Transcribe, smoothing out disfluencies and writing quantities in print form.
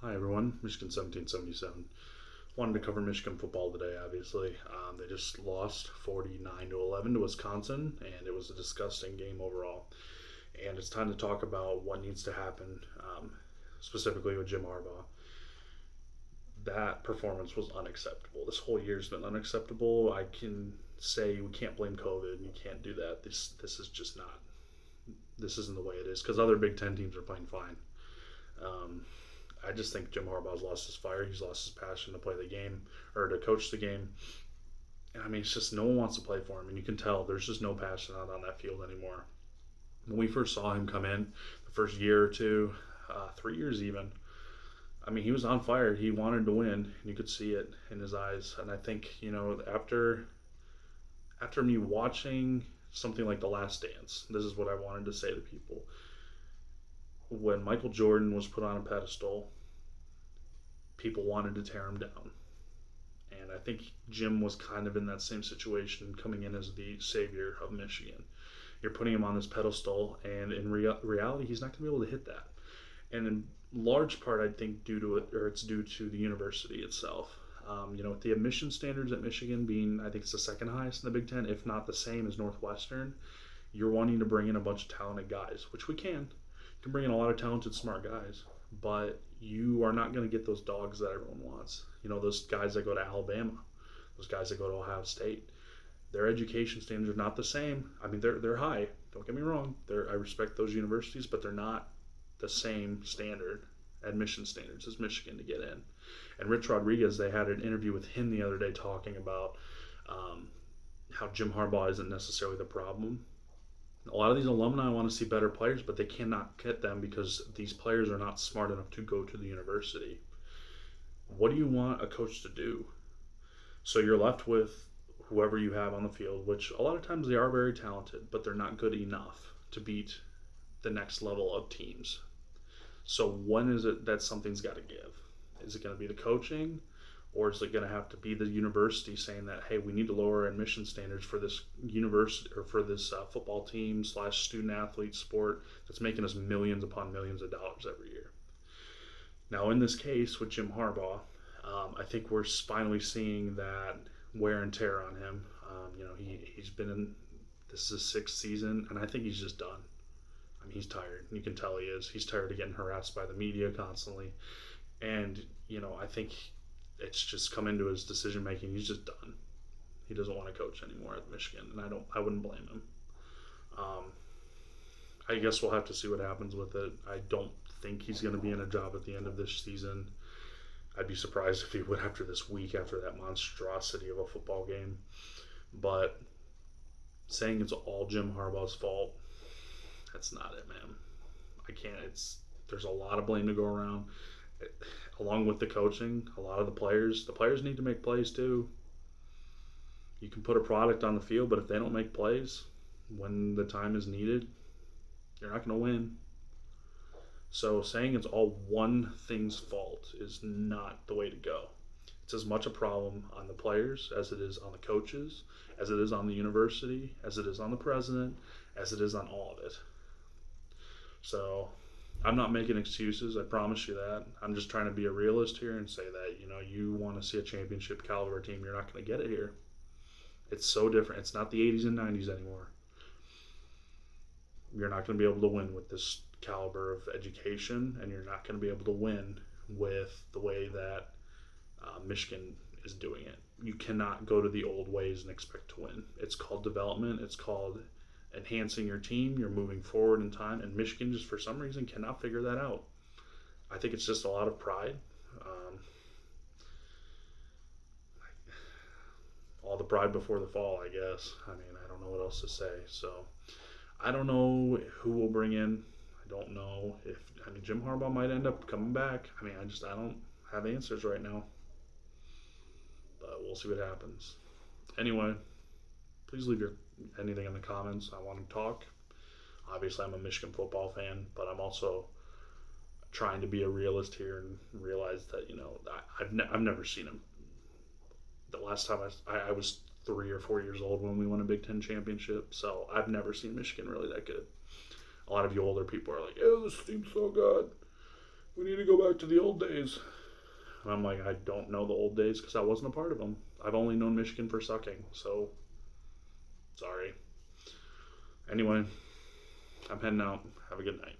Hi everyone, Michigan 1777. Wanted to cover Michigan football today. Obviously, they just lost 49-11 to Wisconsin, and it was a disgusting game overall. And it's time to talk about what needs to happen, specifically with Jim Harbaugh. That performance was unacceptable. This whole year's been unacceptable. I can say we can't blame COVID. You can't do that. This is just not. This isn't the way it is because other Big Ten teams are playing fine. Um, I just think Jim Harbaugh's lost his fire. He's lost his passion to play the game or to coach the game. I mean, it's just no one wants to play for him, and you can tell there's just no passion out on that field anymore. When we first saw him come in, the first year or two, 3 years even, I mean, he was on fire. He wanted to win, and you could see it in his eyes. And I think after me watching something like The Last Dance, this is what I wanted to say to people. When Michael Jordan was put on a pedestal, people wanted to tear him down. And I think Jim was kind of in that same situation coming in as the savior of Michigan. You're putting him on this pedestal, and in reality, he's not going to be able to hit that. And in large part, I think it's due to the university itself. The admission standards at Michigan being, I think it's the second highest in the Big Ten, if not the same as Northwestern. You're wanting to bring in a bunch of talented guys, which we can. You can bring in a lot of talented, smart guys, but you are not going to get those dogs that everyone wants. Those guys that go to Alabama, those guys that go to Ohio State. Their education standards are not the same. I mean, they're high. Don't get me wrong. I respect those universities, but they're not the same standard, admission standards, as Michigan to get in. And Rich Rodriguez, they had an interview with him the other day talking about how Jim Harbaugh isn't necessarily the problem. A lot of these alumni want to see better players, but they cannot get them because these players are not smart enough to go to the university. What do you want a coach to do? So you're left with whoever you have on the field, which a lot of times they are very talented, but they're not good enough to beat the next level of teams. So when is it that something's got to give? Is it going to be the coaching? Or is it going to have to be the university saying that, hey, we need to lower admission standards for this university or for this football team / student athlete sport that's making us millions upon millions of dollars every year? Now, in this case with Jim Harbaugh, I think we're finally seeing that wear and tear on him. He's been in, this is his sixth season, and I think he's just done. I mean, he's tired. You can tell he is. He's tired of getting harassed by the media constantly. And, I think it's just come into his decision making. He's just done. He doesn't want to coach anymore at Michigan, and I wouldn't blame him. I guess we'll have to see what happens with it. I don't think he's going to be in a job at the end of this season. I'd be surprised if he would after this week, after that monstrosity of a football game. But saying it's all Jim Harbaugh's fault, that's not it, man. I can't. There's a lot of blame to go around. Along with the coaching, a lot of the players need to make plays too. You can put a product on the field, but if they don't make plays when the time is needed, you're not going to win. So saying it's all one thing's fault is not the way to go. It's as much a problem on the players as it is on the coaches, as it is on the university, as it is on the president, as it is on all of it. So I'm not making excuses, I promise you that. I'm just trying to be a realist here and say that, you want to see a championship caliber team, you're not going to get it here. It's so different. It's not the 80s and 90s anymore. You're not going to be able to win with this caliber of education, and you're not going to be able to win with the way that Michigan is doing it. You cannot go to the old ways and expect to win. It's called development. It's called enhancing your team. You're moving forward in time, and Michigan just for some reason cannot figure that out. I think it's just a lot of pride. All the pride before the fall, I guess. I mean, I don't know what else to say. So I don't know who we'll bring in. I don't know Jim Harbaugh might end up coming back. I don't have answers right now. But we'll see what happens. Anyway, please leave anything in the comments. I want to talk. Obviously, I'm a Michigan football fan, but I'm also trying to be a realist here and realize that, I've never seen him. The last time I was 3 or 4 years old when we won a Big Ten championship, so I've never seen Michigan really that good. A lot of you older people are like, this team's so good. We need to go back to the old days. And I'm like, I don't know the old days because I wasn't a part of them. I've only known Michigan for sucking, so sorry. Anyway, I'm heading out. Have a good night.